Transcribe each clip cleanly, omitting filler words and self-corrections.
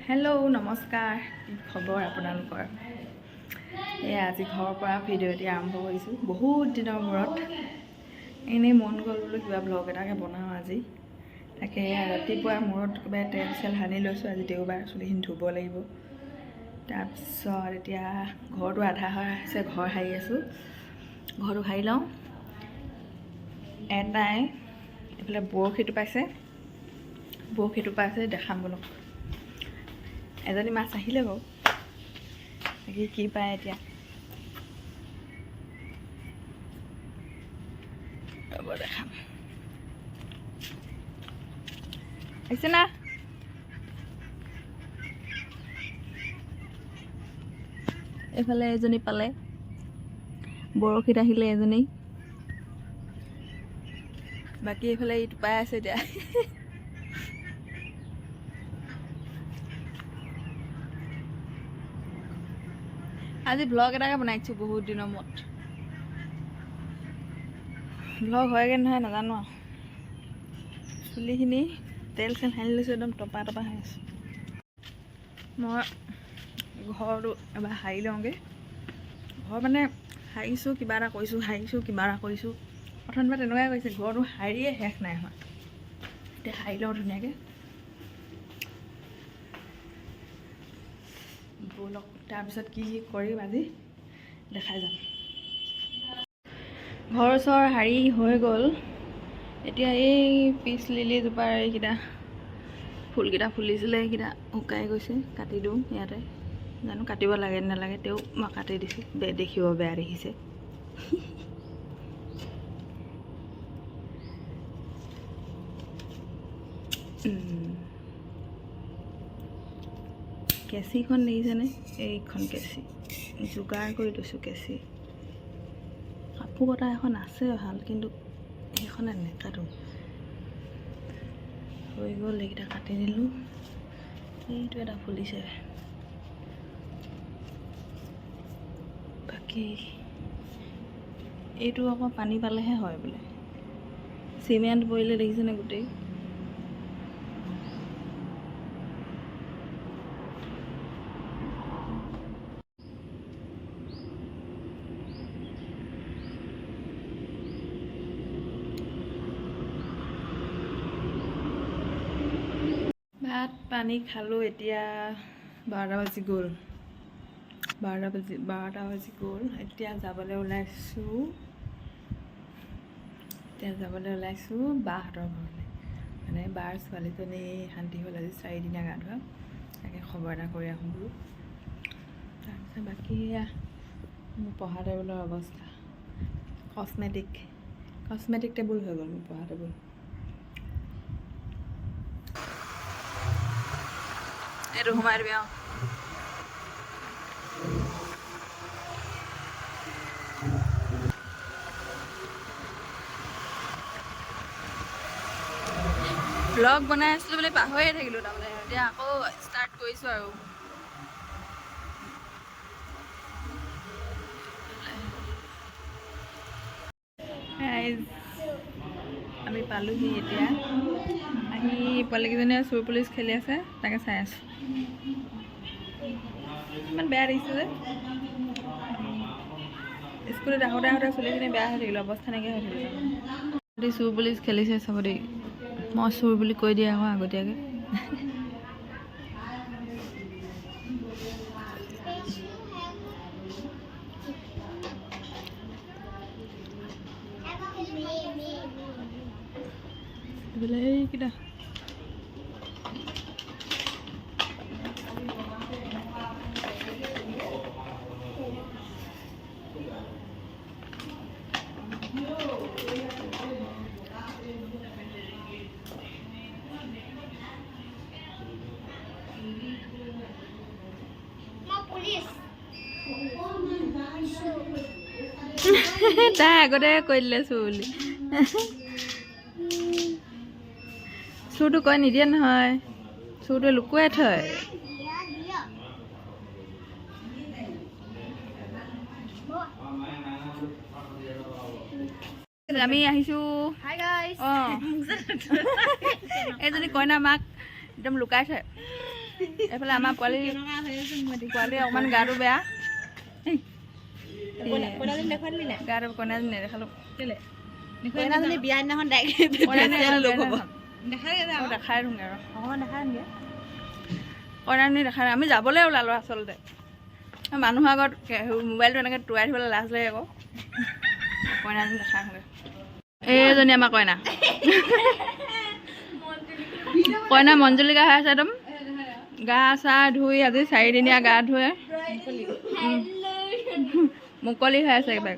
Hello' নমস্কাৰ, কি খবৰ আপোনালোকৰ? আজি ঘৰৰ পৰা ভিডিঅ' এটি আৰম্ভ কৰিছোঁ বহুত দিনৰ মূৰত। এনেই মন গ'ল বোলো কিবা ব্লগ এটাকে বনাওঁ আজি। তাকে ৰাতিপুৱা মূৰত কিবা তেল চেল সানি লৈছোঁ। আজি দেওবাৰ, চুলিখিনি ধুব লাগিব। তাৰপিছত এতিয়া ঘৰটো আধা হৈ আছে, ঘৰ সাৰি আছোঁ। ঘৰটো সাৰি লওঁ। এটাই এইফালে বৰশীটো পাইছে দেখাম বোলো। এজনী মাছ আহিলে বাৰু, তাকে কি পায় এতিয়া। ৰ'ব দেখাম, আহিছে না? এইফালে এজনী পালে, বৰশীত আহিলে এজনী, বাকী এইফালে ইটো পাই আছে এতিয়া। আজি ব্লগ এটাকে বনাইছোঁ বহুত দিনৰ মূৰত। ব্লগ হয়গৈ নহয় নাজানো আৰু। চুলিখিনি তেল চেল সানি লৈছোঁ, একদম টপা টপা হৈ আছোঁ। মই ঘৰটো এবাৰ সাৰি লওঁগৈ। ঘৰ মানে সাৰিছোঁ কিবা এটা কৰিছোঁ, প্ৰথমবাৰ তেনেকুৱাই কৰিছে। ঘৰটো সাৰিয়ে শেষ নাই হোৱা। এতিয়া সাৰি লওঁ ধুনীয়াকৈ। ব'লক, তাৰপিছত কি কৰিম আজি দেখাই যাম। ঘৰ চৰ সাৰি হৈ গ'ল। এতিয়া এই পিচ লিলিজোপাৰ এইকেইটা ফুলকেইটা ফুলিছিলে, সেইকেইটা শুকাই গৈছে। কাটি দিওঁ ইয়াতে, জানো কাটিব লাগে নালাগে, তেও মই কাটি দিছোঁ। দেখিব বেয়া দেখিছে। কেঁচিখন দেখিছেনে? এইখন কেঁচি যোগাৰ কৰি লৈছোঁ। কেঁচি কাপোৰ কটা এখন আছে ভাল, কিন্তু সেইখনে নেকাটো হৈ গ'ল। এইকেইটা কাটি দিলোঁ। এইটো এটা ফুলিছে, বাকী এইটো আকৌ পানী পালেহে হয় বোলে। চিমেণ্ট পৰিলে দেখিছেনে গোটেই। ভাত পানী খালোঁ। এতিয়া 12টা বাজি গ'ল। এতিয়া যাবলৈ ওলাইছোঁ বাহঁতৰ ঘৰলৈ। মানে বাৰ ছোৱালীজনী শান্তি হ'ল আজি 4 দিনীয়া গা ধোৱা, তাকে খবৰ এটা কৰি আহোঁ বোলো। তাৰপিছত বাকী মোৰ পঢ়া টেবুলৰ অৱস্থা, কচমেটিক টেবুল হৈ গ'ল মোৰ পঢ়া টেবুল। এইটো সোমাই দিবি। ব্লগ বনাই আছিলোঁ বুলি পাহৰিয়ে থাকিলোঁ তাৰমানে। এতিয়া আকৌ ষ্টাৰ্ট কৰিছোঁ আৰু। আমি পালোহি এতিয়া। আহি পোৱালীকেইজনীয়ে চোৰ পুলিচ খেলি আছে, তাকে চাই আছোঁ। ইমান বেয়া দেখিছে যে, স্কুলত আহোঁতে চুলিখিনি বেয়া হৈ থাকিলে, অৱস্থা নাইকিয়া হৈ থাকিলে। চোৰ পুলিচ খেলিছে চাব দেই। মই চোৰ বুলি কৈ দিয়ে আকৌ আগতীয়াকৈ। এইকেইটা তাই আগতে কৈ দিলে চোৰ বুলি। চোৰটো কৈ নিদিয়ে নহয়, চোৰটোৱে লুকুৱাই থয়। আমি আহিছোঁ। এইজনী কইনা মাক একদম লুকাই থয়। এইফালে আমাৰ পোৱালি অকণমান গাটো বেয়া গাটো কইনাজনী নেদেখালোঁ কইনাজনী বিয়া দিনাখন দেখাই থোঙে আৰু কইনাজনী দেখাই আমি যাবলৈ ওলালোঁ আচলতে মানুহৰ আগত মোবাইলটো এনেকৈ তোৱাই থ'বলৈ লাজ লাগে আকৌ কইনাজনী দেখাই থোঙে এইজনী আমাৰ কইনা কইনা মঞ্জুলিকা হৈ আছে একদম গা চা ধুই আজি 4 দিনীয়া গা ধুৱে মুকলি হৈ আছে একবাৰ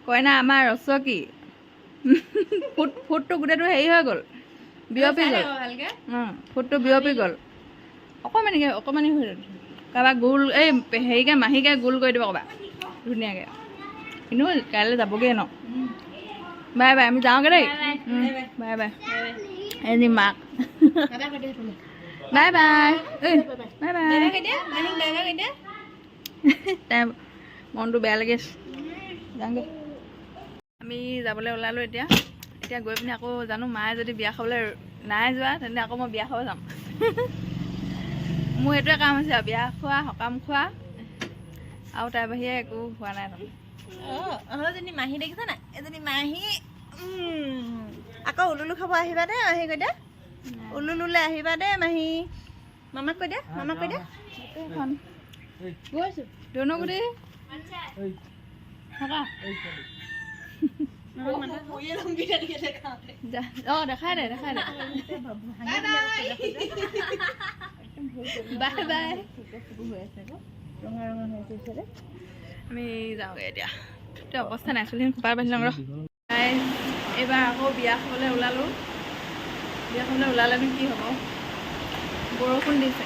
কইনা আমাৰ ৰচকী ফুটটো গোটেইটো হেৰি হৈ গ'ল বিয়পি গ'ল ফুটটো বিয়পি গ'ল অকণমানি হৈ কাৰোবাক গোল এই হেৰিকৈ মাহীকৈ গোল কৰি দিব ক'বা ধুনীয়াকৈ কিন্তু কাইলৈ যাবগৈ ন বাই বাই আমি যাওঁগৈ দেই বাই বাই এজনী মাক বাই বাই বাই বাই তাই মনটো বেয়া লাগি আছে যাওঁগৈ আমি যাবলৈ ওলালোঁ এতিয়া গৈ পিনি আকৌ জানো মায়ে যদি বিয়া খাবলৈ নাই যোৱা তেন্তে আকৌ মই বিয়া খাব যাম মোৰ এইটোৱে কাম হৈছে আৰু বিয়া খোৱা সকাম খোৱা আৰু তাৰ বাহিৰে একো হোৱা নাই এজনী মাহী দেখিছা নাই এজনী মাহী আকৌ উলুলু খাব আহিবা দে মাহী কৈ দে উলুলুলৈ আহিবা দে মাহী মামাক কৈ দে গৈছোঁ ধনুগুটি দেখাই দে বাই বাই আমি যাওঁগৈ এতিয়া অৱস্থা নাই চলি খোপাৰ বান্ধি লওঁ ৰ এইবাৰ আকৌ বিয়া খাবলৈ ওলালোঁ বিয়া খাবলৈ ওলালেনো কি হ'ব বৰষুণ দিছে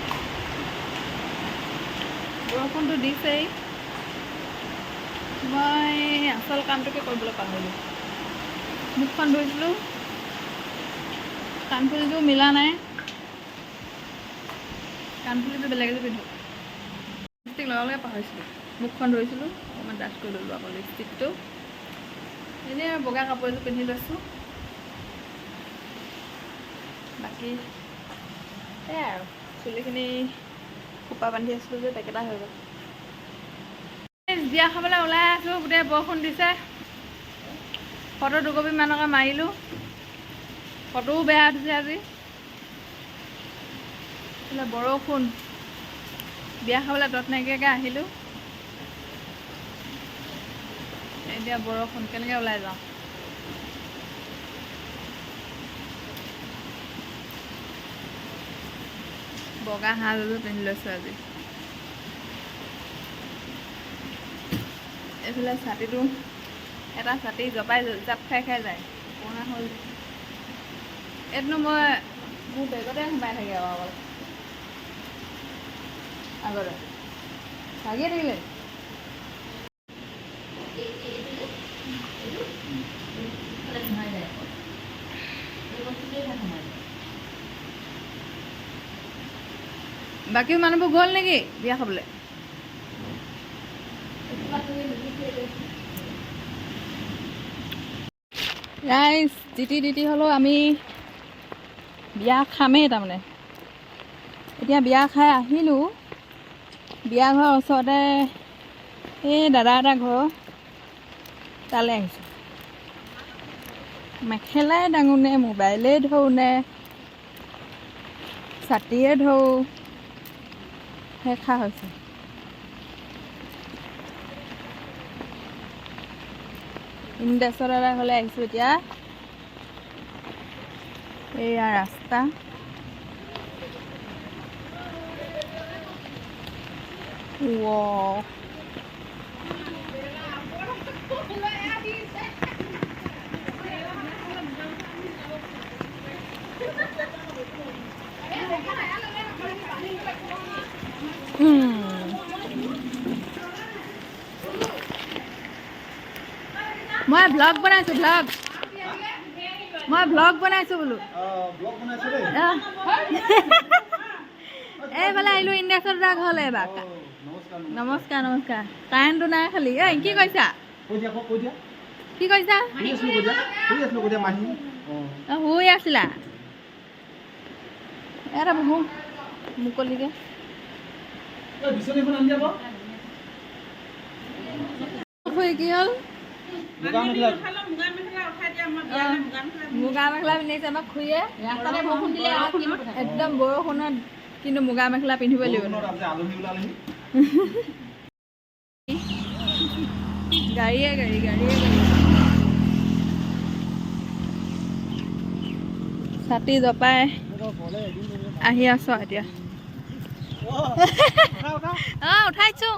বৰষুণটো দিছেই মই আচল কামটোকে কৰিবলৈ পাহৰিলোঁ মুখখন ধুইছিলোঁ কাণফুলিটো মিলা নাই কাণফুলিটো বেলেগ এযোৰ পিন্ধো লিপষ্টিক লগাবলৈ পাহৰিছিলোঁ মুখখন ধুইছিলোঁ অকণমান ডাঠ কৰি ল'লোঁ আকৌ লিপষ্টিকটো এনেই আৰু বগা কাপোৰ এযোৰ পিন্ধি লৈছোঁ বাকী সেয়াই আৰু চুলিখিনি খোপা বান্ধি আছিলোঁ যে পেকেটা হৈ গ'ল বিয়া খাবলৈ ওলাই আছোঁ গোটেই বৰষুণ দিছে ফটো 2 কপিমানকৈ মাৰিলোঁ ফটোও বেয়া উঠিছে আজি বৰষুণ বিয়া খাবলৈ তত নাইকিয়াকৈ আহিলোঁ এতিয়া বৰষুণ কেনেকৈ ওলাই যাওঁ বগা সাজ এযোৰ পিন্ধি লৈছোঁ আজি এইফালে ছাতিটো এটা ছাতি জপাই জাপ খাই যায় পুৰণা হ'ল এইটো মই মোৰ বেগতে সোমাই থাকে আৰু আগতে ভাগিয়ে থাকিলে বাকী মানুহবোৰ গ'ল নেকি বিয়া খাবলৈ ৰাইজ জিতি হ'লেও আমি বিয়া খামেই তাৰমানে এতিয়া বিয়া খাই আহিলোঁ বিয়া ঘৰৰ ওচৰতে এই দাদা এটা ঘৰ তালৈ আহিছোঁ মেখেলাই দাঙোনে মোবাইলেই ধৰোঁনে ছাতিয়ে ধৰোঁ শেষা হৈছে ইন্দ্ৰেশ্বৰ দাদা ঘৰলৈ আহিছোঁ এতিয়া এইয়া ৰাস্তা মই ব্লগ বনাইছোঁ বোলো এইফালে আহিলোঁ ইন্দ্ৰেশ্বৰ দাদা ঘৰলৈ এবাৰ নমস্কাৰ কাৰেণ্টটো নাই খালি এই কি কৈছা কি কৈছা শুই আছিলা এটা বহু মুকলিকে কি হ'ল মুগা মেখেলা পিন্ধিছে আমাক খুৰীয়ে একদম বৰষুণত কিন্তু মুগা মেখেলা পিন্ধিব লাগিব গাড়ীয়ে গাড়ী ছাতি জপাই আহি আছো এতিয়া উঠাইছো